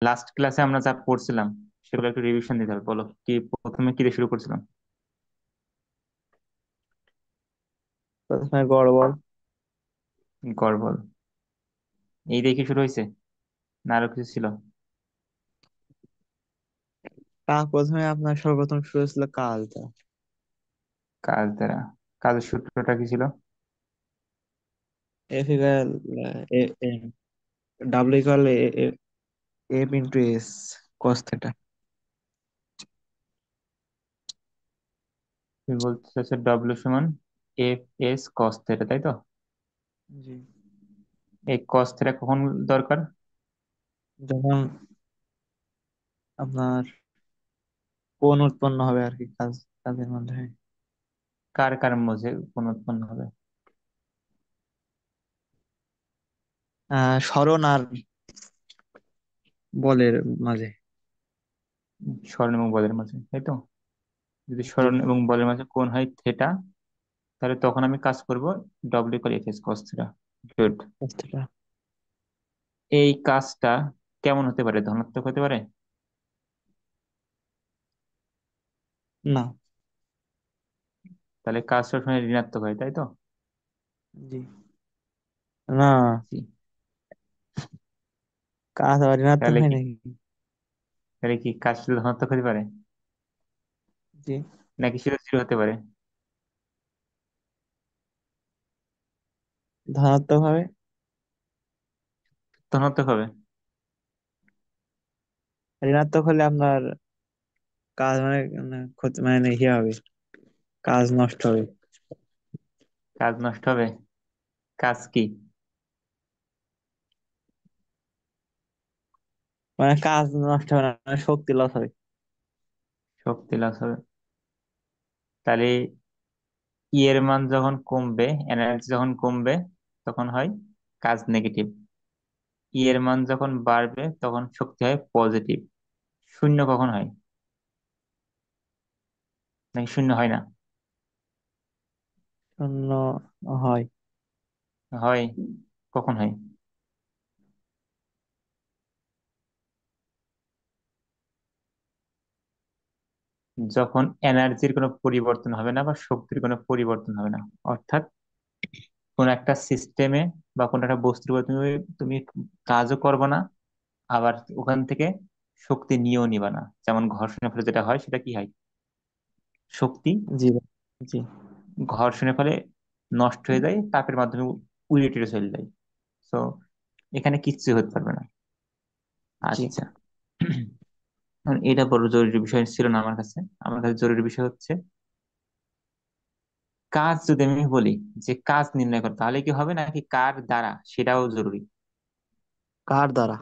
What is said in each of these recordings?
Last ক্লাসে আমরা যা পড়ছিলাম সেগুলো একটু রিভিশন দিতে হবে। বলো কি, প্রথমে কি দিয়ে শুরু করছিলাম? প্রথমে গড়বড়। গড় বল, এই দেখে শুরু হয়েছে না আরো কিছু ছিল? প্রথমে আপনার সর্বপ্রথম শুরু ছিল কাজটা। কাজ দ্বারা, কাজের সূত্রটা কি ছিল? F equal W equal F into S cos theta. তুমি বলতে চাচ্ছ ডব্লিউ সমান এফ এস কস থিটা, তাই তো? জি। এই কস থিটা কখন দরকার? যখন আপনার কোণ উৎপন্ন হবে আর কি, কাজের মাধ্যমে। কার কার মধ্যে কোন উৎপন্ন হবে? সরণ আর বলের মাঝে। সরণ এবং বলের মাঝে, তাই তো? যদি জি। সরণ এবং বলের মাঝে কোণ হয় থিটা, তাহলে তখন আমি কাজ করব W equal F S cos theta. Good. Cos theta. এই কাজটা কেমন হতে পারে? ধনাত্মক হতে পারে? না। তাহলে কাজ সবসময় ঋণাত্মক হয়, তাই তো? জি। না, জি। কাজ আবার ঋণাত্মক তাহলে হয় কি, নাকি? তাহলে কি কাজ শুধু ধনাত্মক হতে পারে জি। নাকি শুধু জিরো হতে পারে? ধনাত্মক হবে। ধনাত্মক হবে। ঋণাত্মক হলে আপনার কাজ মানে ক্ষতি মানে ইয়ে হবে, কাজ নষ্ট হবে। কাজ নষ্ট হবে? কাজ কি? মানে কাজ নষ্ট হবে না, মানে শক্তি লস হবে। শক্তি লস হবে। তাহলে ই এর মান যখন কমবে, এনার্জি যখন কমবে, তখন হয় কাজ নেগেটিভ। ই এর মান যখন বাড়বে তখন শক্তি হয় পজিটিভ। শূন্য কখন হয়? নাকি শূন্য হয় না? শূন্য হয়। হয়। কখন হয়? যখন এনার্জির কোনো পরিবর্তন হবে না বা শক্তির কোনো পরিবর্তন হবে না। অর্থাৎ কোন একটা সিস্টেমে বা কোন একটা বস্তুর উপর তুমি তুমি কাজও করবে না, আবার ওখান থেকে শক্তি নিয়েও নিবা না। যেমন ঘর্ষণের ফলে যেটা হয় সেটা কি হয়? শক্তি জি। জি। ঘর্ষণের ফলে নষ্ট হয়ে যায়, তাপের মাধ্যমে উড়ে টেড়ে চলে যায়। তো এখানে কিচ্ছু হতে পারবে না। জি। আচ্ছা। এখন এটা বড় জরুরি বিষয় ছিল না আমার কাছে। আমার কাছে জরুরি বিষয় হচ্ছে কাজ। যদি আমি বলি যে কাজ নির্ণয় করো, তাহলে কি হবে নাকি কার দ্বারা, সেটাও জরুরি? কার দ্বারা।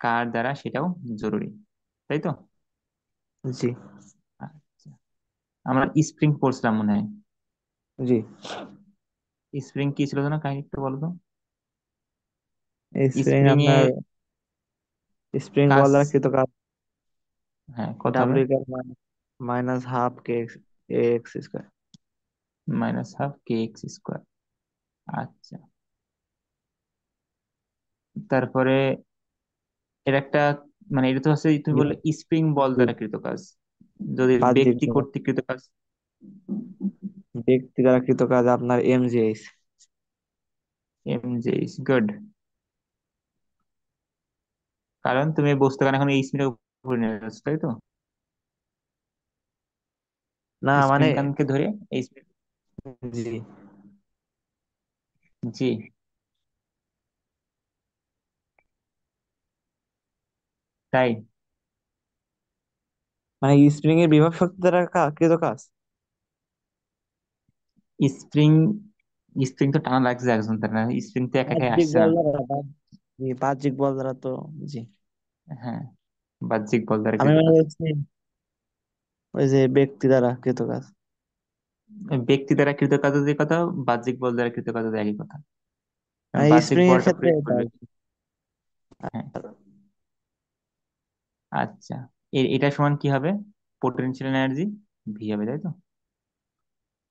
কার দ্বারা সেটাও জরুরি, তাই তো? জি। আচ্ছা, আমরা স্প্রিং পড়ছিলাম মনে হয়। জি। স্প্রিং কি ছিল যেন, কাহিনী একটু বলো তো। স্প্রিং স্প্রিং এ আপনার স্প্রিং বল কাজ, দ্বারা কৃত কাজ। হ্যাঁ কত হবে? ডাব্লিউ ইকুয়াল মাইনাস হাফ কে এক্স স্কোয়ার। মাইনাস হাফ কে এক্স স্কোয়ার। আচ্ছা, তারপরে এর একটা, মানে এটা তো হচ্ছে তুমি বললে স্প্রিং বল দ্বারা কৃত কাজ। যদি বাহ্যিক ব্যক্তি বল। কর্তৃক কৃত কাজ? ব্যক্তি দ্বারা কৃত কাজ আপনার MGH. M J is good. কারণ তুমি এই বস্তুকে এখন এই স্প্রিং এর উপরে নিয়ে যাচ্ছ, তাই তো? না মানে, স্প্রিং কানকে ধরে এই জি, জি। তাই? মানে স্প্রিং এর বিভব শক্তি দ্বারা কৃত কাজ। স্প্রিং, স্প্রিং তো টানা লাগছে একজন, তার না? স্প্রিং তো একা একাই বাহ্যিক আসছে না। বল দ্বারা জি, বাহ্যিক বল দ্বারা তো। জি। হ্যাঁ, বাহ্যিক বল দ্বারা আমি কৃত মনে কাজ। করছি ওই যে ব্যক্তি দ্বারা কৃত কাজ। ব্যক্তি দ্বারা কৃত কাজ যে কথা, বাহ্যিক বল দ্বারা কৃত কাজ একই কথা। কারণ মানে বাহ্যিক স্প্রিং এর বলটা ক্ষেত্রে প্রয়োগ এটা করবে। আর কি। হ্যাঁ। আচ্ছা, এটা সমান কি হবে? পোটেনশিয়াল এনার্জি ভি হবে, তাই তো?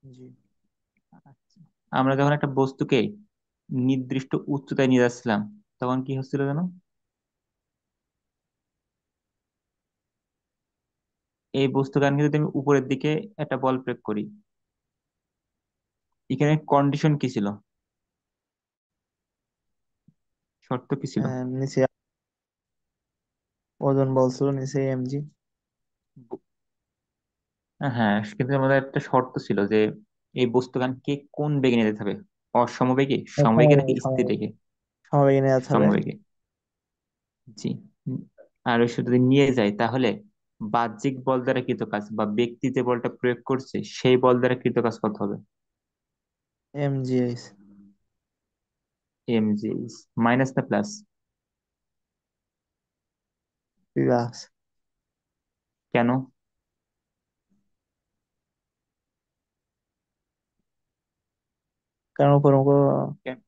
জি। আচ্ছা, আমরা যখন একটা বস্তুকে নির্দিষ্ট উচ্চতায় নিয়ে যাচ্ছিলাম তখন কি হচ্ছিল জানো? এই বস্তুকে যদি আমি উপরের দিকে একটা বল প্রয়োগ করি, এখানে কন্ডিশন কি ছিল, শর্ত কি ছিল? নিচে ওজন বলছিল, নিচে এমজি। হ্যাঁ, কিন্তু আমাদের একটা শর্ত ছিল যে এই বস্তুকে কোন বেগে নিয়ে যেতে হবে, অসমবেগে, সমবেগে নাকি স্থির রেখে? সমবেগে নেওয়া হবে। সমবেগে। জি। উম, আর ওই যদি নিয়ে যায় তাহলে বাহ্যিক বল দ্বারা কৃত কাজ বা ব্যক্তি যে বলটা প্রয়োগ করছে সেই বল দ্বারা কৃত কাজ কত হবে? এমজিএইচ। M G. মাইনাস না প্লাস? প্লাস। কেন? কারণ উপর কেন?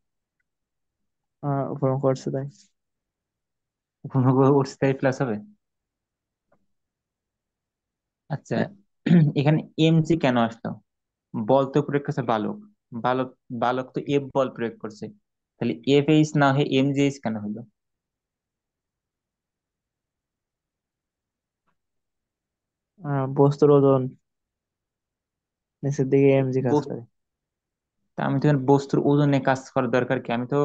উপর করছে তাই। উঠছে তাই প্লাস হবে? আচ্ছা। হ্যাঁ, এখানে এম জি কেন আসলো? বল তো প্রয়োগ করছে বালক। বালক বালক তো এফ বল প্রয়োগ করছে, তাহলে এফ এইচ না হয়ে এম জি এইচ কেন হলো? বস্তুর ওজন নিচের দিকে এমজি কাজ করে। তা আমি তো এখানে বস্তুর ওজনে কাজ করার দরকার কি, আমি তো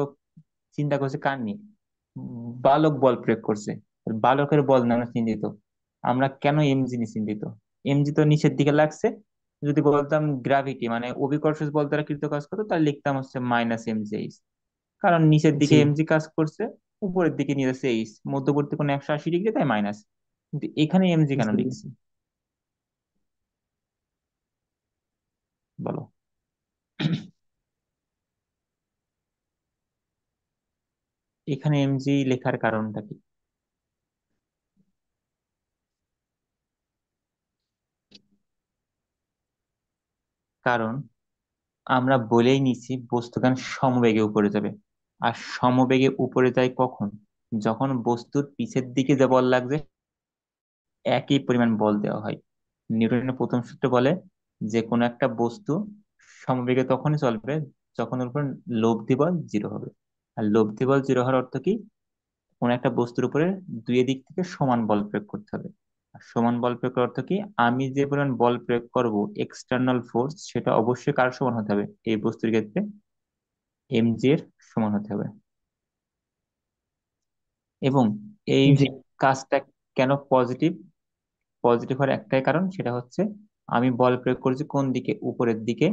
চিন্তা করছি কার নিয়ে, বালক বল প্রয়োগ করছে। বালকের বল না আমরা চিন্তিত, আমরা কেন এমজি নিয়ে চিন্তিত? এমজি তো নিচের দিকে লাগছে। যদি বলতাম গ্রাভিটি মানে অভিকর্ষ বল দ্বারা কৃত কাজ করতো, তাহলে লিখতাম হচ্ছে মাইনাস এমজি এইচ। কারণ নিচের দিকে জি। এমজি কাজ করছে, উপরের দিকে নিয়ে যাচ্ছে এইচ, মধ্যবর্তী কোণ 180 ডিগ্রি, তাই মাইনাস। কিন্তু এখানে এমজি কেন জি। লিখছি, বলো? এখানে এমজি লেখার কারণটা কি? কারণ আমরা বলেই নিছি বস্তুগান সমবেগে উপরে যাবে। আর সমবেগে উপরে যায় কখন? যখন বস্তুর পিছের দিকে যে বল লাগবে একই পরিমাণ বল দেওয়া হয়। নিউটনের প্রথম সূত্র বলে যে কোনো একটা বস্তু সমবেগে তখনই চলবে যখন ওর উপর লব্ধি বল জিরো হবে। আর লব্ধি বল জিরো হওয়ার অর্থ কি? কোন একটা বস্তুর উপরে দুই দিক থেকে সমান বল প্রয়োগ করতে হবে। আর সমান বল প্রয়োগের অর্থ কি? আমি যে পরিমাণ বল প্রয়োগ করব, এক্সটার্নাল ফোর্স, সেটা অবশ্যই কার সমান হতে হবে এই বস্তুর ক্ষেত্রে? এমজি এর সমান হতে হবে। এবং এই জি। কাজটা কেন পজিটিভ? পজিটিভ হওয়ার একটাই কারণ, সেটা হচ্ছে আমি বল প্রয়োগ করছি কোন দিকে, উপরের দিকে।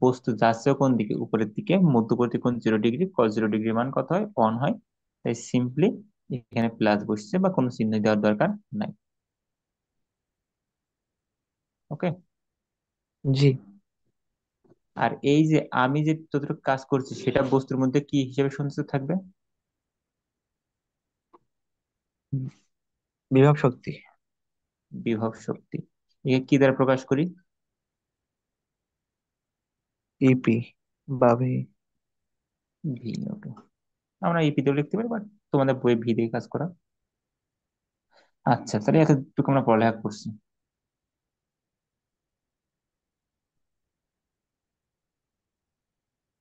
বস্তু যাচ্ছেও কোন দিকে, উপরের দিকে। মধ্যবর্তী কোণ 0 ডিগ্রি, কস 0 ডিগ্রি মান কত হয়? 1 হয়। তাই সিম্পলি এখানে প্লাস বসছে, বা কোনো চিহ্ন দেওয়ার দরকার নাই। ওকে। জি। আর এই যে আমি যে যতটুকু কাজ করছি সেটা বস্তুর মধ্যে কি হিসেবে সঞ্চিত থাকবে? বিভব শক্তি। বিভব শক্তি। একে কি দ্বারা প্রকাশ করি? ইপি বা ভি। ভি। ওকে। আমরা ইপি দিয়েও লিখতে পারি, বাট তোমাদের বই ভি দিয়ে কাজ করা। আচ্ছা, তাহলে এতটুকু আমরা পড়ালেখা করছি।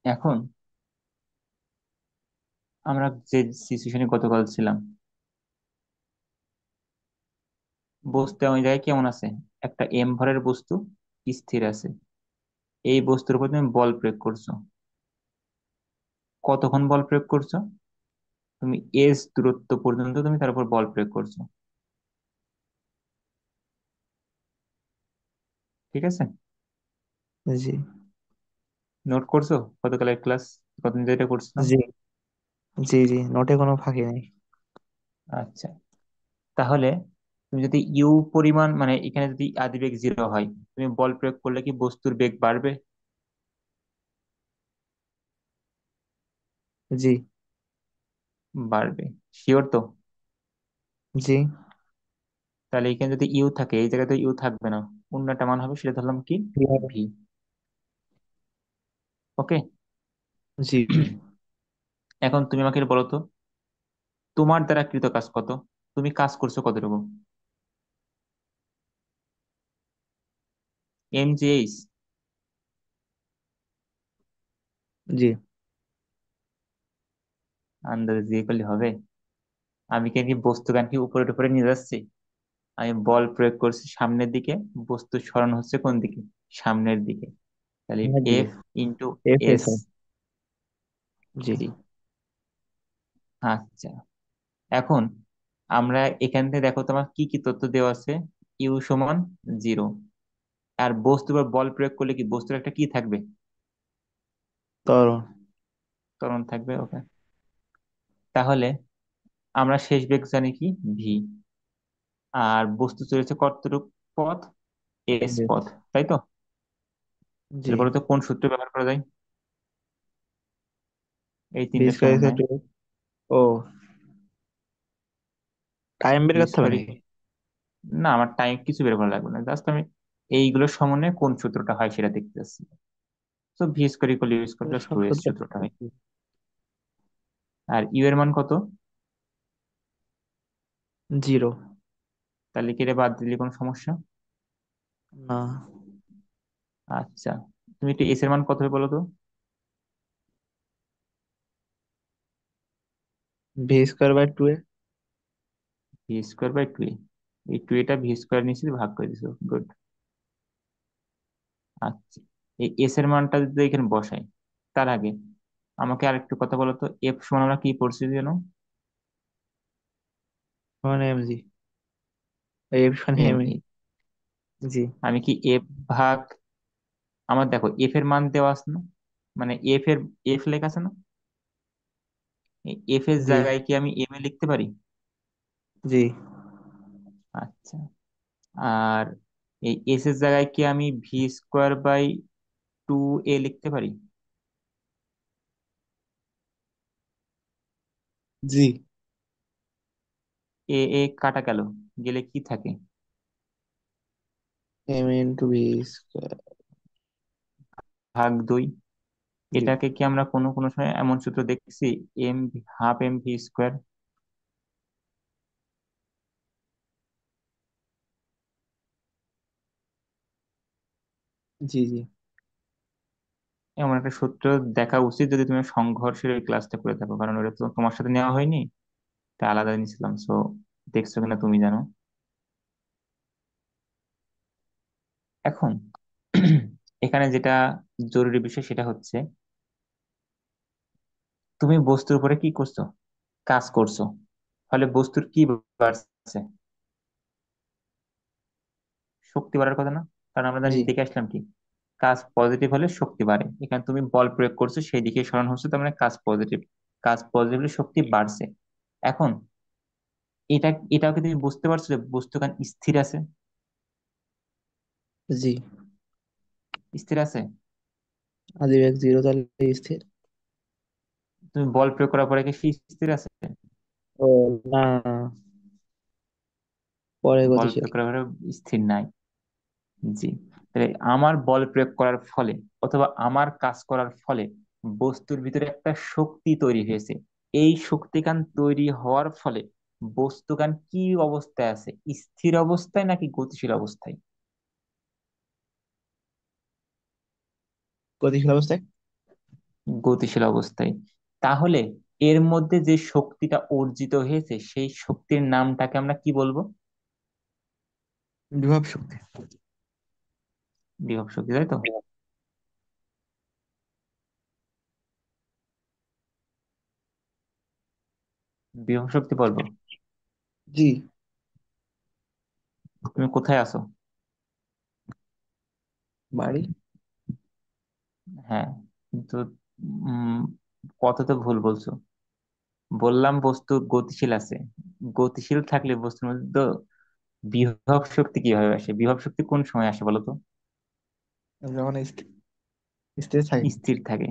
এখন আমরা যে সিচুয়েশনে গতকাল ছিলাম, বস্তু ওই জায়গায় কেমন আছে? একটা এম ভরের বস্তু স্থির আছে। এই বস্তুর উপর তুমি বল প্রয়োগ করছো। কতক্ষণ বল প্রয়োগ করছো? তুমি এস দূরত্ব পর্যন্ত তুমি তার উপর বল প্রয়োগ করছো। ঠিক আছে? জি। নোট করছো গতকালের ক্লাস, কতদিন যেটা করছিলাম? জি। জি। জি, নোটে কোনো ফাঁকি নেই। আচ্ছা। তাহলে তুমি যদি ইউ পরিমাণ মানে এখানে যদি আদিবেগ জিরো হয়, তুমি বল প্রয়োগ করলে কি বস্তুর বেগ বাড়বে? জি। বাড়বে। শিওর তো? জি। তাহলে এখানে যদি ইউ থাকে, এই জায়গায় তো ইউ থাকবে না, অন্য একটা মান হবে, সেটা ধরলাম কি? কি হবে? ভি। ওকে। জি। এখন তুমি আমাকে বলো তো, তোমার দ্বারা কৃত কাজ কত? তুমি কাজ করছো কতটুকু? M G H? জি। আন্দাজে দিয়ে করলে হবে? আমি কি বস্তু গানকে উপরে উপরে নিয়ে যাচ্ছি? আমি বল প্রয়োগ করছি সামনের দিকে, বস্তুর সরণ হচ্ছে কোন দিকে? সামনের দিকে। তাহলে সামনের দিকে। F into F S S. হয়। জি। জি। আচ্ছা, এখন আমরা এখান থেকে দেখো তোমার কি কি তথ্য দেওয়া আছে। ইউ সমান 0। আর বস্তুর উপর বল প্রয়োগ করলে কি বস্তুর একটা কি থাকবে? ত্বরণ। ত্বরণ থাকবে, ওকে। তাহলে আমরা শেষ বেগ জানি কি? ভি। আর বস্তু চলেছে কতটুক পথ? S Yes. পথ, তাই তো? জি। তাহলে বলো তো কোন সূত্র ব্যবহার করা যায় এই ভি তিনটার স্কয়ার সমন্বয়ে? টু। ও, টাইম বের ভি করতে হবে স্কোয়ার। নাকি? না, আমার টাইম কিছু বের করা লাগবে না, জাস্ট আমি এইগুলোর সমন্বয়ে কোন সূত্রটা হয় সেটা দেখতে চাচ্ছি। তো V square equal U square plus two সব এস সূত্র। সূত্রটা হয়। আর ইউ এর মান কত? জিরো। তাহলে কি রে, বাদ দিলে কোনো সমস্যা? না। আচ্ছা, তুমি একটু এস এর মান কত হবে বলো তো? V square by two A. V square by two. এই টু এটা ভি স্কোয়ার নিচে ভাগ করে দিছো, গুড। আচ্ছা, এই এস এর মানটা যদি এখানে বসাই, তার আগে আমাকে আরেকটু কথা বলো তো, এফ সমান আমরা কি পড়ছি যেন? সমান এম জি। এফ সমান এম এম ই। এ। জি। আমি কি এফ ভাগ, আমার দেখো এফ এর মান দেওয়া আছে না, মানে এফ এর, এফ লেখা আছে না, এফ এর জি। জায়গায় কি আমি এম এ লিখতে পারি? জি। আচ্ছা। আর এই এস এর জায়গায় কি আমি ভি স্কোয়ার বাই টু এ লিখতে পারি? জি। এ এ কাটা গেল, গেলে কি থাকে? M into V square. ভাগ দুই। জি। এটাকে কি আমরা কোনো কোনো সময় এমন সূত্র দেখছি, M, half M V square? জি। জি। এমন একটা সূত্র দেখা উচিত যদি তুমি সংঘর্ষের ওই ক্লাসটা করে থাকো, কারণ ওটা তো তোমার সাথে নেওয়া হয়নি, এটা আলাদা নিয়েছিলাম, সো দেখছো কিনা তুমি জানো। এখন এখানে যেটা জরুরি বিষয় সেটা হচ্ছে, তুমি বস্তুর উপরে কি করছো? কাজ করছো। ফলে বস্তুর কি বাড়ছে? শক্তি বাড়ার কথা না? কারণ আমরা জানি, জি। দেখে আসলাম কি, কাজ পজিটিভ হলে শক্তি বাড়ে। এখানে তুমি বল প্রয়োগ করছো, সেই দিকে সরানো হচ্ছে, তার মানে কাজ পজিটিভ। কাজ পজিটিভ হলে শক্তি বাড়ছে। এখন এটা, এটাও কি তুমি বুঝতে পারছো যে বস্তু কান স্থির আছে? জি। স্থির আছে। আদি এক জিরো তাহলে স্থির। তুমি বল প্রয়োগ করার পরে কি সে স্থির আছে? ও, না, পরে বল গতিশীল। প্রয়োগ করার পরে স্থির নাই। জি। তাহলে আমার বল প্রয়োগ করার ফলে অথবা আমার কাজ করার ফলে বস্তুর ভিতরে একটা শক্তি তৈরি হয়েছে। এই শক্তিকান তৈরি হওয়ার ফলে বস্তুকান কি অবস্থায় আছে? স্থির অবস্থায় নাকি গতিশীল অবস্থায়? গতিশীল অবস্থায়। গতিশীল অবস্থায়। তাহলে এর মধ্যে যে শক্তিটা অর্জিত হয়েছে সেই শক্তির নামটাকে আমরা কি বলবো? বিভব শক্তি। বিভব শক্তি, তাই তো? বিভব শক্তি বলবো। জি। তুমি কোথায় আছো? বাড়ি। হ্যাঁ, কিন্তু উম কথা তো ভুল বলছো। বললাম বস্তু গতিশীল আছে। গতিশীল থাকলে বস্তুর মধ্যে তো বিভব শক্তি কিভাবে আসে? বিভব শক্তি কোন সময় আসে বলো তো? যখন স্থির থাকে। স্থির থাকে।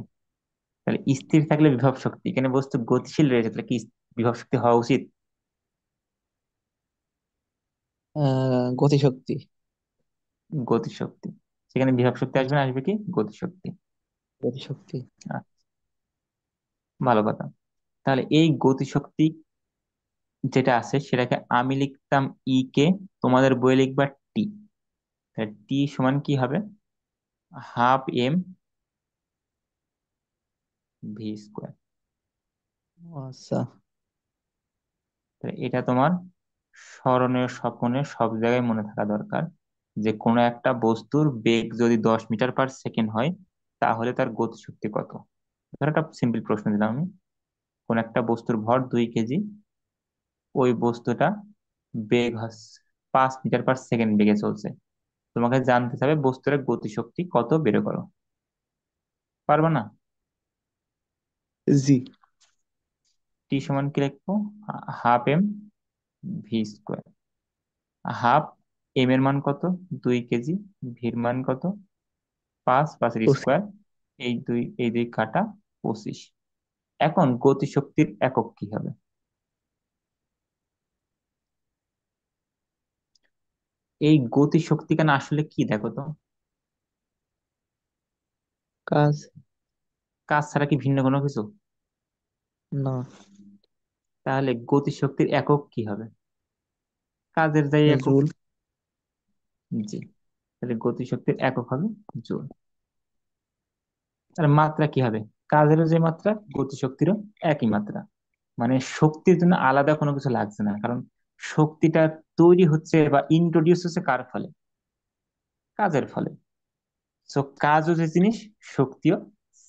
তাহলে স্থির থাকলে বিভব শক্তি, এখানে বস্তু গতিশীল রয়েছে, তাহলে কি বিভব শক্তি হওয়া উচিত? গতিশক্তি। গতিশক্তি। সেখানে বিভব শক্তি আসবে না, আসবে কি? গতিশক্তি। গতিশক্তি। আচ্ছা, ভালো কথা। তাহলে এই গতিশক্তি যেটা আছে সেটাকে আমি লিখতাম ই কে, তোমাদের বইয়ে লিখবা টি। তাহলে টি সমান কি হবে? Half M V square. আচ্ছা। তাহলে এটা তোমার স্মরণীয় স্বপনে সব জায়গায় মনে থাকা দরকার যে কোনো একটা বস্তুর বেগ যদি 10 মিটার পার সেকেন্ড হয়, তাহলে তার গতিশক্তি কত। ধর একটা সিম্পল প্রশ্ন দিলাম আমি, কোন একটা বস্তুর ভর 2 কেজি, ওই বস্তুটা বেগ হচ্ছে 5 মিটার পার সেকেন্ড বেগে চলছে। তোমাকে জানতে হবে বস্তুর গতিশক্তি কত, বের করো। পারবে না? জি। টি সমান কি লিখবো? Half M V square. Half M এর মান কত? 2 কেজি। ভির মান কত? 5, 5 পঁচিশ। স্কোয়ার। এই দুই কাটা 25। এখন গতিশক্তির একক কি হবে? এই গতিশক্তি কেন আসলে কি দেখো তো। কাজ। কাজ ছাড়া কি ভিন্ন কোনো কিছু? না। তাহলে গতিশক্তির একক কি হবে? কাজের যাই একক। জুল। জি। তাহলে গতিশক্তির একক হবে জুল। আর মাত্রা কি হবে? কাজেরও যে মাত্রা, গতিশক্তিরও একই মাত্রা। মানে শক্তির জন্য আলাদা কোনো কিছু লাগছে না, কারণ শক্তিটা তৈরি হচ্ছে বা ইন্ট্রোডিউস হচ্ছে কার ফলে? কাজের ফলে। সো কাজও যে জিনিস, শক্তিও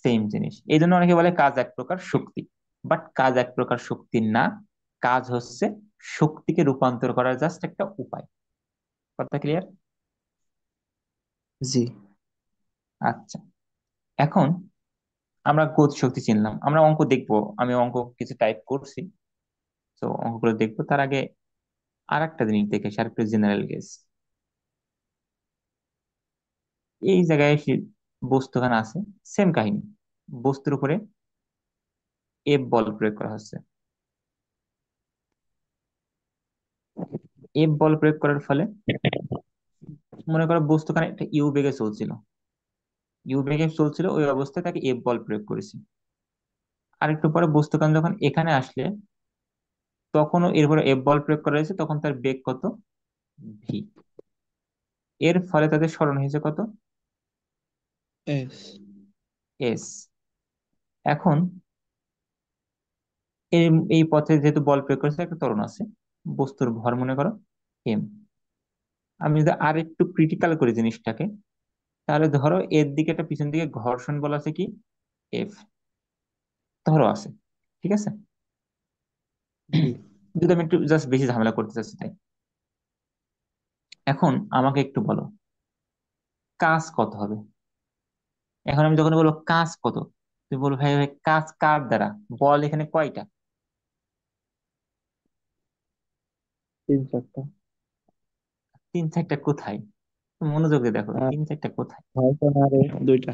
সেম জিনিস। এই জন্য অনেকে বলে কাজ এক প্রকার শক্তি। বাট কাজ এক প্রকার শক্তি না। কাজ হচ্ছে শক্তিকে রূপান্তর করার জাস্ট একটা উপায়। কথা ক্লিয়ার? জি। আচ্ছা। এখন আমরা গতি শক্তি চিনলাম, আমরা অঙ্ক দেখবো। আমি অঙ্ক কিছু টাইপ করছি, তো অঙ্কগুলো দেখবো। তার আগে আর একটা জিনিস দেখে আর একটু জেনারেল গেস। এই জায়গায় বস্তুখান আছে, সেম কাহিনী। বস্তুর উপরে এফ বল প্রয়োগ করা হচ্ছে। এফ বল প্রয়োগ করার ফলে মনে করো বস্তুখানে একটা ইউ বেগে চলছিল। ইউ বেগে চলছিল, ওই অবস্থায় তাকে এফ বল প্রয়োগ করেছি। আরেকটু পরে বস্তুখান যখন এখানে আসলে, তখনও এরপরে এফ বল প্রয়োগ করা হয়েছে, তখন তার বেগ কত? ভি। এর ফলে তাদের সরণ হয়েছে কত? এস। এস। এখন এই এই পথে যেহেতু বল প্রয়োগ করেছে, একটা ত্বরণ আছে। বস্তুর ভর মনে করো এম। আমি যদি আর একটু ক্রিটিক্যাল করি জিনিসটাকে, তাহলে ধরো এর দিকে একটা পিছন দিকে ঘর্ষণ বল আছে কি? এফ। ধরো আছে। ঠিক আছে। জি। যদি আমি একটু জাস্ট বেশি ঝামেলা করতে চাচ্ছি তাই। এখন আমাকে একটু বলো, কাজ কত হবে? এখন আমি যখন বলবো কাজ কত, তুমি বলবো ভাই ভাই কাজ কার দ্বারা? বল এখানে কয়টা? 3-4টা। 3-4টা কোথায়? মনোযোগ দিয়ে দেখো, আর 3-4টা কোথায়? ভাইসন আরে 2টা।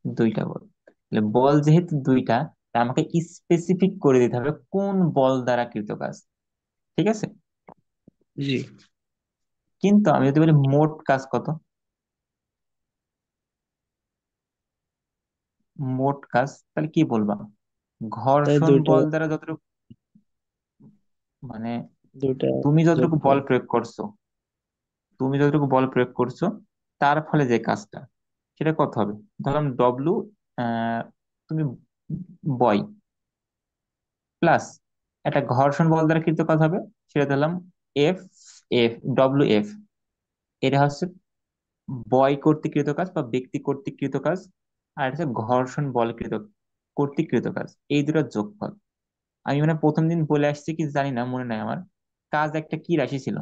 দুইটা বল। তাহলে বল যেহেতু দুইটা, তা আমাকে স্পেসিফিক করে দিতে হবে কোন বল দ্বারা কৃত কাজ। ঠিক আছে। জি। কিন্তু আমি যদি বলি মোট কাজ কত, মোট কাজ, তাহলে কি বলবা? তাই ঘর্ষণ দুইটা। বল দ্বারা যতটুকু, মানে দুইটা তুমি যোগ যতটুকু বল করে। প্রয়োগ করছো, তুমি যতটুকু বল প্রয়োগ করছো, তার ফলে যে কাজটা, সেটা কত হবে? ধরলাম ডব্লু, তুমি বয়, প্লাস একটা ঘর্ষণ বল দ্বারা কৃত কাজ হবে, সেটা ধরলাম এফ। F, W F. এটা হচ্ছে বয় কর্তৃক কৃত কাজ বা ব্যক্তি কর্তৃক কৃত কাজ। আর এটা হচ্ছে ঘর্ষণ বল কর্তৃক কৃত কাজ। এই দুটোর যোগফল। আমি মানে প্রথম দিন বলে আসছি কি জানি না, মনে নাই আমার। কাজ একটা কি রাশি ছিল?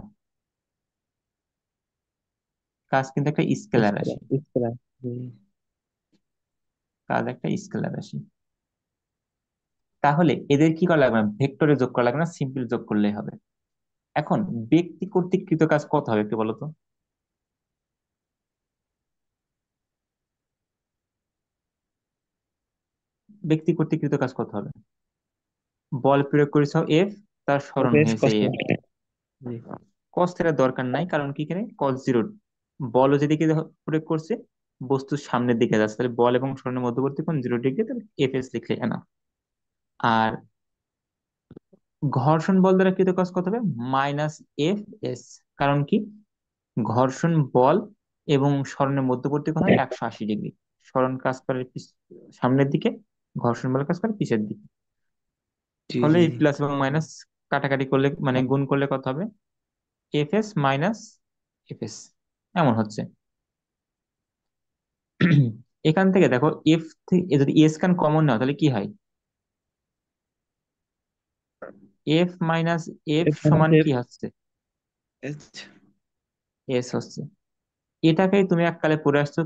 কাজ কিন্তু একটা স্কেলার স্কেলার রাশি। স্কেলার। জি। কাজ একটা স্কেলার রাশি। তাহলে এদের কি করা লাগবে না, ভেক্টরে যোগ করা লাগবে না, সিম্পল যোগ করলেই হবে। এখন ব্যক্তি কর্তৃক কৃত কাজ কত হবে একটু বলো তো। ব্যক্তি কর্তৃক কৃত কাজ কত হবে? বল প্রয়োগ করেছ এফ, তার সরণ এফএস হয়েছে কষ্ট। এফ। জি। কস এর দরকার নাই, কারণ কি এখানে কস জিরো। বল যেদিকে প্রয়োগ করছে, বস্তুর সামনের দিকে যাচ্ছে, তাহলে বল এবং সরণের মধ্যবর্তী কোণ 0 ডিগ্রি, তাহলে এফ এস লিখলে এনা। আর ঘর্ষণ বল দ্বারা কৃত কাজ কত হবে? Minus F S. কারণ কি? ঘর্ষণ বল এবং সরণের মধ্যবর্তী কোণ হয় 180 ডিগ্রি। সরণ কাজ করে সামনের দিকে, ঘর্ষণ বল কাজ করে পিছের দিকে। জি। ফলে জি। এই প্লাস এবং মাইনাস কাটাকাটি করলে মানে গুণ করলে কত হবে? F S minus F S, এমন হচ্ছে। এখান থেকে দেখো এফ থেকে যদি এস খান কমন নাও তাহলে কি হয়? F minus F F minus সমান এফ কি হচ্ছে? এইচ। এস হচ্ছে। এটাকেই তুমি এককালে পড়ে আসছো।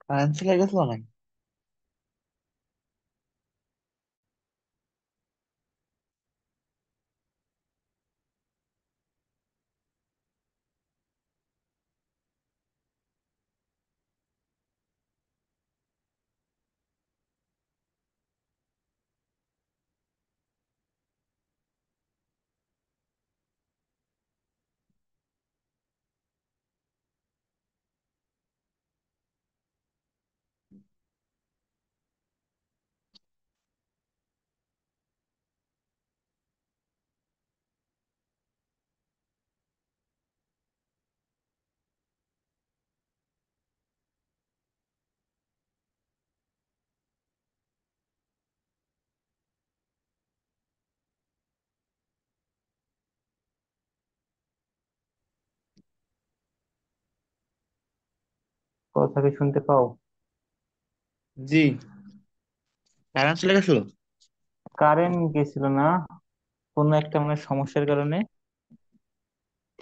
কারেন্ট চলে গেছিল নাকি? কথা কি শুনতে পাও? জি। কারেন্ট চলে গেছিল। কারেন্ট গেছিল না, কোনো একটা মানে সমস্যার কারণে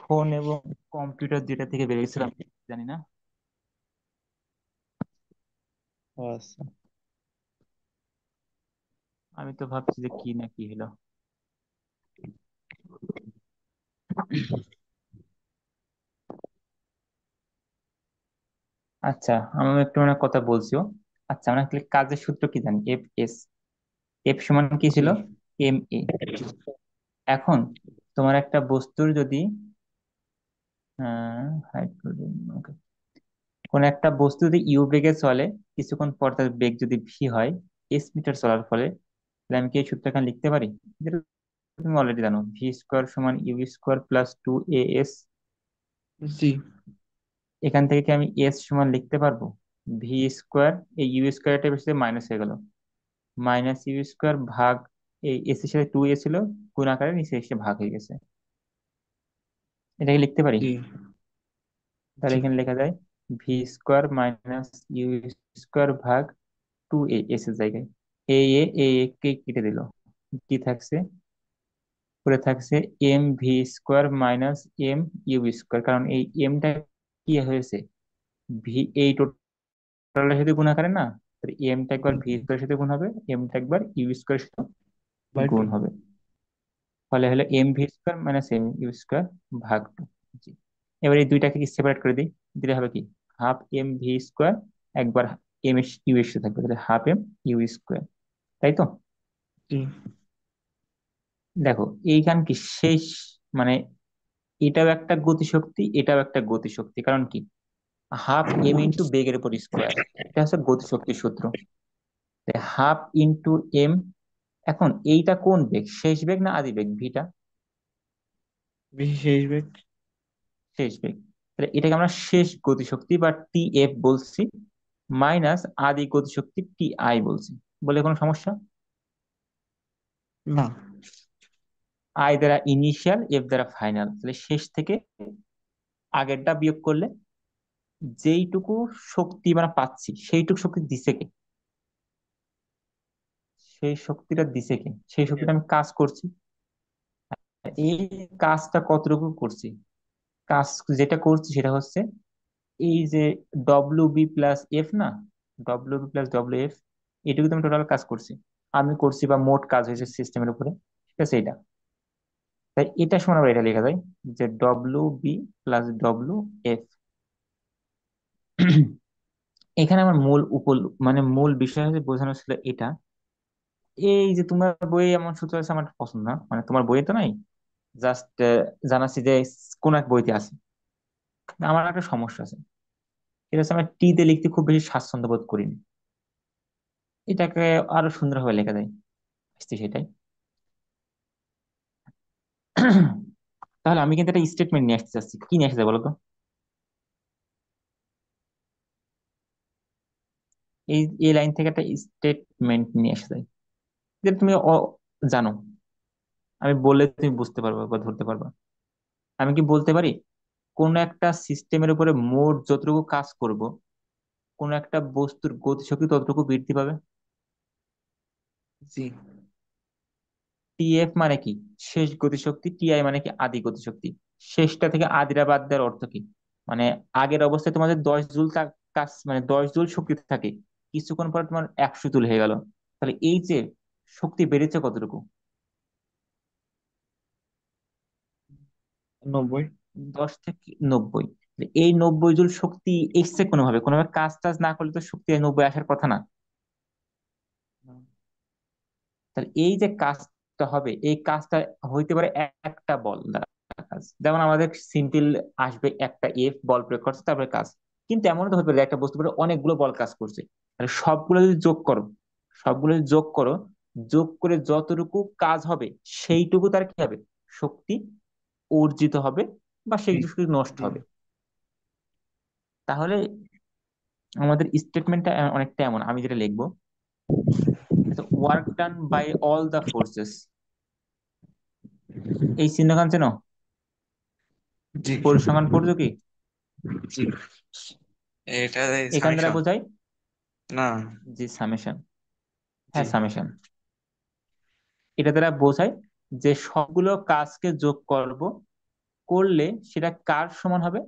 ফোন এবং কম্পিউটার যেটা থেকে বেরিয়েছিলাম জানি না। ও আচ্ছা। আমি তো ভাবছি যে কি না কি হলো। আচ্ছা, আমি একটু মানে কথা বলছিও। আচ্ছা, আমরা তাহলে কাজের সূত্র কি জানি? F S. এফ সমান কি জি। ছিল? M A. এখন তোমার একটা বস্তুর যদি হাইট, কোন একটা বস্তু যদি ইউ বেগে চলে, কিছুক্ষণ পর তার বেগ যদি ভি হয়, এস মিটার চলার ফলে, তাহলে আমি কি এই সূত্র এখানে লিখতে পারি? যেটা তুমি অলরেডি জানো, ভি স্কোয়ার সমান U square plus two A S. জি। এখান থেকে কি আমি এস সমান লিখতে পারবো? ভি স্কোয়ার, এই ইউ স্কোয়ারটা বেশি মাইনাস হয়ে গেল, মাইনাস ইউ স্কোয়ার ভাগ, এই এস এর সাথে টু এ ছিল, গুণ আকারে নিচে এসে ভাগ হয়ে গেছে। এটাকে লিখতে পারি। জি। তাহলে জি। এখানে লেখা যায় V square minus U square ভাগ টু এ এস এর জায়গায় এ কে কেটে দিল, কি থাকছে? পরে থাকছে M V square minus M U square, কারণ এই এমটা কি হয়েছে, ভি এই টোটালের সাথে গুণ আকারে না, এমটা একবার ভি স্কোয়ার সাথে গুণ হবে, এমটা একবার ইউ স্কোয়ার সাথে বাই টু। গুণ হবে। ফলে হলো M V square minus M U square ভাগ টু। জি। এবার এই দুইটাকে কি সেপারেট করে দিই, দিলে হবে কি, হাফ এম ভি স্কোয়ার, একবার এম ইউ এর সাথে থাকবে, তাহলে হাফ এম ইউ স্কোয়ার। তাই তো? জি। দেখো এইখান কি শেষ, মানে এটাও একটা গতিশক্তি, এটাও একটা গতিশক্তি, কারণ কি, হাফ এম ইন্টু বেগের উপর স্কোয়ার, এটা হচ্ছে গতিশক্তির সূত্র। হাফ ইন্টু এম, এখন এইটা কোন বেগ, শেষ বেগ না আদি বেগ? ভিটা বেশি শেষ বেগ। শেষ বেগ। তাহলে এটাকে আমরা শেষ গতিশক্তি বা টি এফ বলছি, মাইনাস আদি গতিশক্তি টি আই বলছি। বলে কোনো সমস্যা? না। আই দ্বারা ইনিশিয়াল, এফ দ্বারা ফাইনাল, তাহলে শেষ থেকে আগেরটা বিয়োগ করলে যেইটুকু শক্তি আমরা পাচ্ছি সেইটুকু শক্তি দিছে কে? সেই শক্তিটা দিছে কে? সেই শক্তিটা আমি কাজ করছি। এই কাজটা কতটুকু করছি? কাজ যেটা করছি সেটা হচ্ছে এই যে ডব্লিউ বি প্লাস এফ না, W B plus W F, এটুকু তো আমি টোটাল কাজ করছি, আমি করছি বা মোট কাজ হয়েছে সিস্টেমের উপরে, ঠিক আছে এটা। তাই এটা সমান আবার এটা লেখা যায় যে W B plus W F. এখানে আমার মূল মানে মূল বিষয় হচ্ছে বোঝানো ছিল এটা, এই যে তোমার বইয়ে এমন সূত্র আছে আমার পছন্দ না, মানে তোমার বইয়ে তো নাই, জাস্ট জানাচ্ছি যে কোন এক বইতে আছে। আমার একটা সমস্যা আছে, এটা হচ্ছে আমি টি তে লিখতে খুব বেশি স্বাচ্ছন্দ্য বোধ করিনি, এটাকে আরো সুন্দরভাবে লেখা যায়, আসছে সেটাই। তাহলে আমি কিন্তু একটা স্টেটমেন্ট নিয়ে আসতে চাচ্ছি, কি নিয়ে আসতে বলো তো? এই লাইন থেকে একটা স্টেটমেন্ট নিয়ে আসতে চাই, যে তুমি জানো, আমি বললে তুমি বুঝতে পারবে বা ধরতে পারবে। আমি কি বলতে পারি কোন একটা সিস্টেমের উপরে মোট যতটুকু কাজ করব, কোন একটা বস্তুর গতিশক্তি ততটুকু বৃদ্ধি পাবে? জি। টিএফ মানে কি? শেষ গতিশক্তি। টিআই মানে কি? আদি গতিশক্তি। শেষটা থেকে আদিরা বাদ দেওয়ার অর্থ কি? মানে আগের অবস্থায় তোমাদের 10 জুল কাজ, মানে 10 জুল শক্তি থাকে, কিছুক্ষণ পর তোমার 100 জুল হয়ে গেল, তাহলে এই যে শক্তি বেড়েছে কতটুকু? 90। 10 থেকে 90। এই 90 জুল শক্তি এসছে কোনোভাবে, কোনোভাবে কাজ টাজ না করলে তো শক্তি 90 আসার কথা না। তাহলে এই যে কাজটা হবে, এই কাজটা হইতে পারে একটা বল দ্বারা কাজ, যেমন আমাদের সিম্পল আসবে একটা এফ বল প্রয়োগ করছে তারপরে কাজ। কিন্তু এমনও তো হতে পারে একটা বস্তু পরে অনেকগুলো বল কাজ করছে, তাহলে সবগুলো যদি যোগ করো, সবগুলো যদি যোগ করো, যোগ করে যতটুকু কাজ হবে সেইটুকু তার কি হবে, শক্তি অর্জিত হবে, বা সেই জি। শক্তি নষ্ট জি। হবে। তাহলে আমাদের স্টেটমেন্টটা অনেকটা এমন, আমি যেটা লিখবো, work done by all the forces, এই চিহ্নখান চেনো? জি। পরিসংখ্যান পড়ছো কি? জি। এটা এখান দ্বারা সামেশন। বোঝায় না। যে সামেশন। জি হ্যাঁ, সামেশন। এটা দ্বারা বোঝায় যে সবগুলো কাজকে যোগ করব, করলে সেটা কার সমান হবে?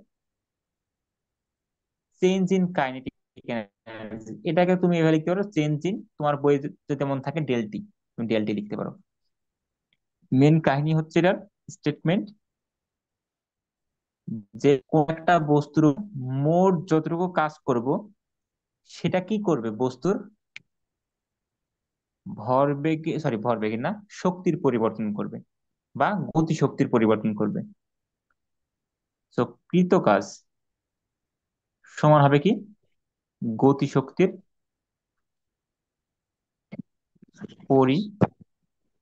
Change in kinetic energy. এটাকে তুমি এভাবে লিখতে পারো, চেঞ্জ ইন, তোমার বই যদি তেমন থাকে ডেলটি, তুমি ডেলটি লিখতে পারো। মেন কাহিনী হচ্ছে এটার স্টেটমেন্ট, যে কোন একটা বস্তুর মোট যতটুকু কাজ করব, সেটা কি করবে? বস্তুর ভরবেগে, সরি ভরবেগে না, শক্তির পরিবর্তন করবে বা গতি শক্তির পরিবর্তন করবে। তো কৃত কাজ সমান হবে কি? গতি শক্তির পরিবর্তন।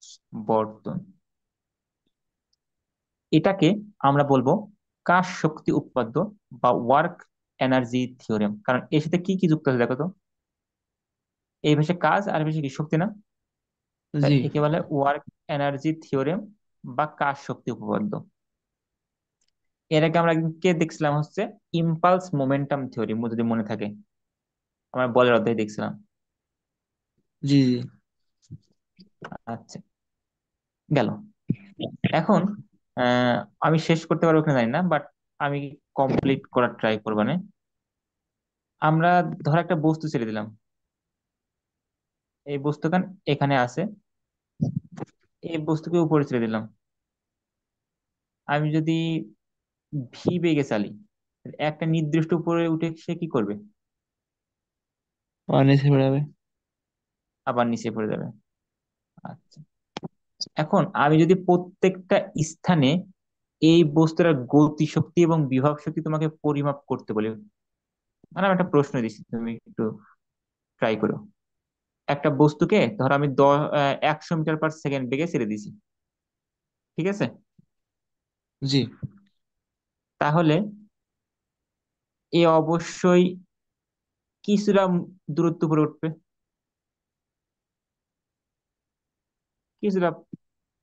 এটাকে আমরা বলবো কাজ শক্তি উপপাদ্য বা ওয়ার্ক এনার্জি থিওরেম। কারণ এর সাথে কি কি যুক্ত আছে দেখো তো, এই ভাষায় কাজ আর এই ভাষায় কি শক্তি না? তাই জি একে বলে ওয়ার্ক এনার্জি থিওরেম বা কাজ শক্তি উপপাদ্য। এর আগে আমরা কে দেখছিলাম হচ্ছে ইম্পালস মোমেন্টাম থিওরি, যদি মনে থাকে, আমরা বলের অধ্যায় দেখছিলাম। জি জি। আচ্ছা, গেল। এখন আহ, আমি শেষ করতে পারবো কিনা জানি না, বাট আমি কমপ্লিট করার ট্রাই করবো না। আমরা ধর একটা বস্তু ছেড়ে দিলাম, এই বস্তুখান এখানে আছে, এই বস্তুকে উপরে ছেড়ে দিলাম। আমি যদি ভি বেগে চালি, একটা নির্দিষ্ট উপরে উঠে সে কি করবে? পানি নিচে পড়ে যাবে। আবার নিচে পড়ে যাবে। আচ্ছা, এখন আমি যদি প্রত্যেকটা স্থানে এই বস্তুর গতি শক্তি এবং বিভব শক্তি তোমাকে পরিমাপ করতে বলি, মানে আমি একটা প্রশ্ন দিচ্ছি, তুমি একটু ট্রাই করো। একটা বস্তুকে ধর আমি 100 মিটার পার সেকেন্ড বেগে ছেড়ে দিছি, ঠিক আছে? জি। তাহলে এ অবশ্যই কিছুটা দূরত্ব উপরে উঠবে, কিছুটা।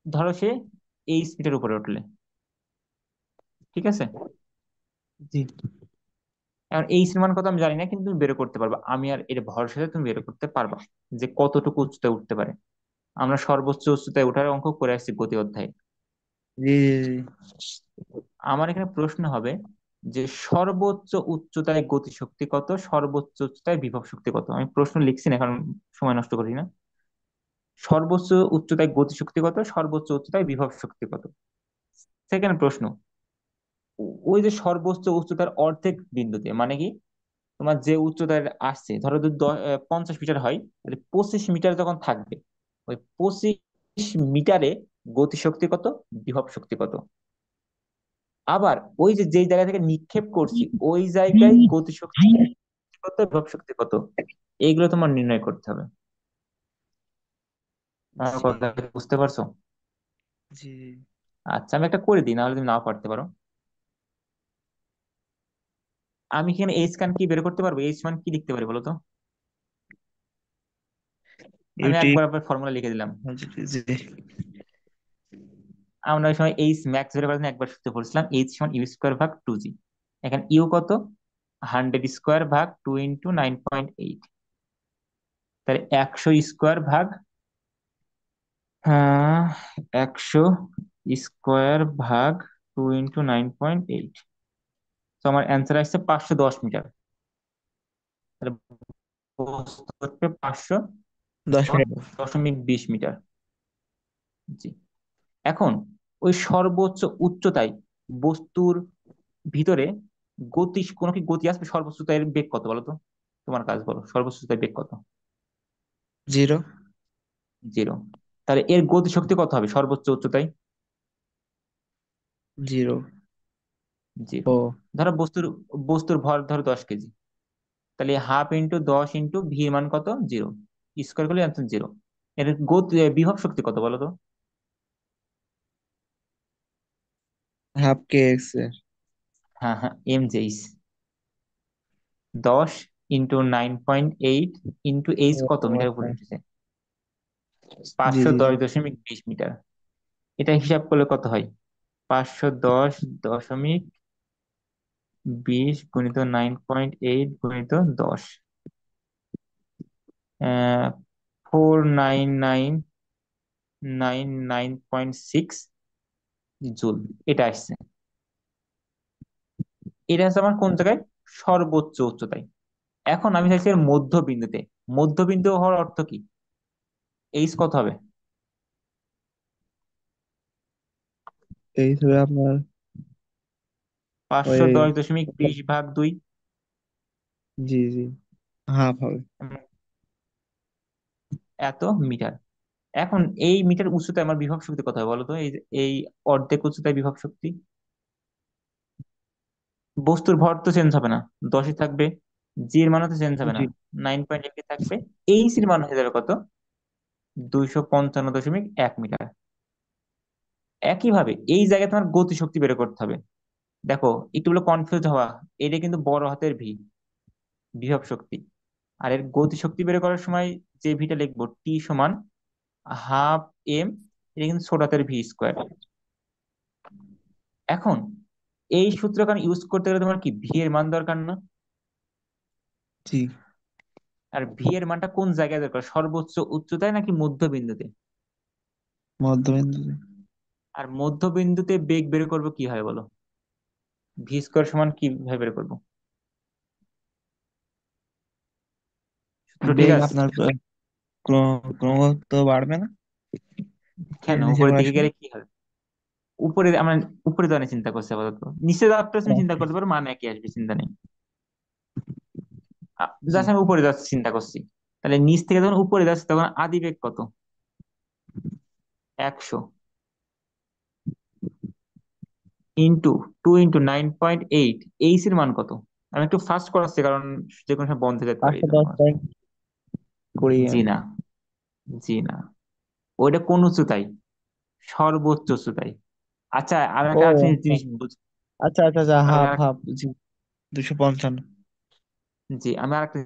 ধরো সে এই স্পিডের উপরে উঠলে, ঠিক আছে? জি এখন এই মান কত আমি জানি না, কিন্তু তুমি বের করতে পারবা, আমি আর এর ভরসাতে তুমি বের করতে পারবা যে কতটুকু উচ্চতায় উঠতে পারে। আমরা সর্বোচ্চ উচ্চতায় ওঠার অঙ্ক করে আসছি গতি অধ্যায়ে। জি জি। আমার এখানে প্রশ্ন হবে যে সর্বোচ্চ উচ্চতায় গতিশক্তি কত, সর্বোচ্চ উচ্চতায় বিভব শক্তি কত। আমি প্রশ্ন লিখছি না, কারণ সময় নষ্ট করি না। সর্বোচ্চ উচ্চতায় গতিশক্তি কত, সর্বোচ্চ উচ্চতায় বিভব শক্তি কত। সেকেন্ড প্রশ্ন, ওই যে সর্বোচ্চ উচ্চতার অর্ধেক বিন্দুতে, মানে কি, তোমার যে উচ্চতায় আসছে, ধরো যদি 50 মিটার হয়, তাহলে 25 মিটার যখন থাকবে, ওই 25 মিটারে গতিশক্তি কত, বিভব শক্তি কত। আবার ওই যে যেই জায়গা থেকে নিক্ষেপ করছি, ওই জায়গায় গতিশক্তি কত, বিভব শক্তি কত, এইগুলো তোমার নির্ণয় করতে হবে। আমার জি কথা কি বুঝতে পারছো? জি। আচ্ছা, আমি একটা করে দিই, নাহলে তুমি নাও পারতে পারো। আমি এখানে এইচ মান কি বের করতে পারবো? এইচ মান কি লিখতে পারি বলো তো? আমি ইউটি। একবার আবার ফর্মুলা লিখে দিলাম। জি জি। আমরা ওই সময় এইচ ম্যাক্স বের করার জন্য একবার সূত্র পড়ছিলাম, এইচ সমান ইউ স্কোয়ার ভাগ 2g। এখানে ইউ কত? 100 স্কোয়ার ভাগ 2 × 9.8। তাহলে 100 স্কোয়ার ভাগ, হ্যাঁ, 100 স্কোয়ার ভাগ 2 × 9.8। তো আমার অ্যান্সার আসছে 510 মিটার। তাহলে বস্তু হচ্ছে 10 মিনিট। 510.20 মিটার। জি। এখন ওই সর্বোচ্চ উচ্চতায় বস্তুর ভিতরে কোনো কি গতি আসবে? সর্বোচ্চ উচ্চতায় বেগ কত বলো তো? তোমার কাজ বলো, সর্বোচ্চ উচ্চতায় বেগ কত? 0। 0। তাহলে এর গতি শক্তি কত হবে সর্বোচ্চ উচ্চতায়? 0। 0। ও। ধরো বস্তুর বস্তুর ভর ধরো 10 কেজি, তাহলে হাফ ইন্টু 10 ইন্টু ভি এর মান কত? 0। স্কোয়ার করলে অ্যান্সার 0। এর গতি বিভব শক্তি কত বলো তো? হাফ কে এক্স এর। হ্যাঁ হ্যাঁ, M J H. 10 × 9.8 into H ও কত মিটার আচ্ছা। উপরে উঠেছে? জি পাঁচশো জি জি। দশ দশমিক বিশ মিটার এটা হিসাব করলে কত হয়? 510 20 গুণিত 9.8 গুণিত 10, 4999.6 জুল। এটা আসছে। এটা হচ্ছে আমার কোন জায়গায়? সর্বোচ্চ উচ্চতায়। এখন আমি চাইছি এর মধ্যবিন্দুতে। মধ্যবিন্দু হওয়ার অর্থ কি? এইচ কত হবে? এই হিসেবে আপনার পাঁচশো ওই, দশ দশমিক বিশ ভাগ দুই। জি জি, হাফ হবে। এত মিটার। এখন এই মিটার উচ্চতায় আমার বিভব শক্তি কত হবে বলো তো? এই অর্ধেক উচ্চতায় বিভব শক্তি। বস্তুর ভর তো চেঞ্জ হবে না, 10ই থাকবে। জি এর মানও তো চেঞ্জ হবে না, জি 9.8 থাকবে। এইচ এর মান হয়ে যাবে কত? 255.1 মিটার। একইভাবে এই জায়গায় তোমার গতি শক্তি বের করতে হবে। দেখো, একটু বলে কনফিউজ হওয়া, এটা কিন্তু বড় হাতের ভি, বিভব শক্তি। আর এর গতি শক্তি বের করার সময় যে ভিটা লিখবো, টি সমান হাফ এম, এটা কিন্তু ছোট হাতের ভি স্কোয়ার। এখন এই সূত্র ইউজ করতে গেলে তোমার কি ভি এর মান দরকার না? জি। আর ভি এর মানটা কোন জায়গায় দরকার? সর্বোচ্চ উচ্চতায় নাকি মধ্যবিন্দুতে? মধ্যবিন্দু। আর মধ্যবিন্দুতে বেগ বের করবো কি হয় বলো? ভি স্কোয়ার সমান কিভাবে বের করবো? সূত্র ঠিক বেগ আছে? আপনার ক্রমাগত বাড়বে না কেন, নিচে উপরের করার দিকে গেলে সময়? কি হবে? উপরে আমরা উপরে দাঁড়িয়ে চিন্তা করছি আপাতত। নিচে যাওয়াটা তুমি চিন্তা করতে পারো, মানে একই আসবে, চিন্তা নেই। জি। জাস্ট আমি উপরে যাচ্ছি চিন্তা করছি। তাহলে নিচ থেকে যখন উপরে যাচ্ছি তখন আদি বেগ কত? 100 ইন্টু 2 × 9.8। এইচ এর মান কত? আমি একটু ফাস্ট করাচ্ছি কারণ যে কোনো সময় বন্ধ হয়ে যেতে পারে, এই পাঁচশো জন্য। দশ পয়েন্ট কুড়ি জি না, জি না। ওইটা কোন উচ্চতায়? সর্বোচ্চ উচ্চতায়। আচ্ছা, আর ও একটা আরেকটা আচ্ছা জিনিস বুঝ। আচ্ছা আচ্ছা আচ্ছা, আমি হাফ আর হাফ, জি। 255। জি, আমি আরেকটা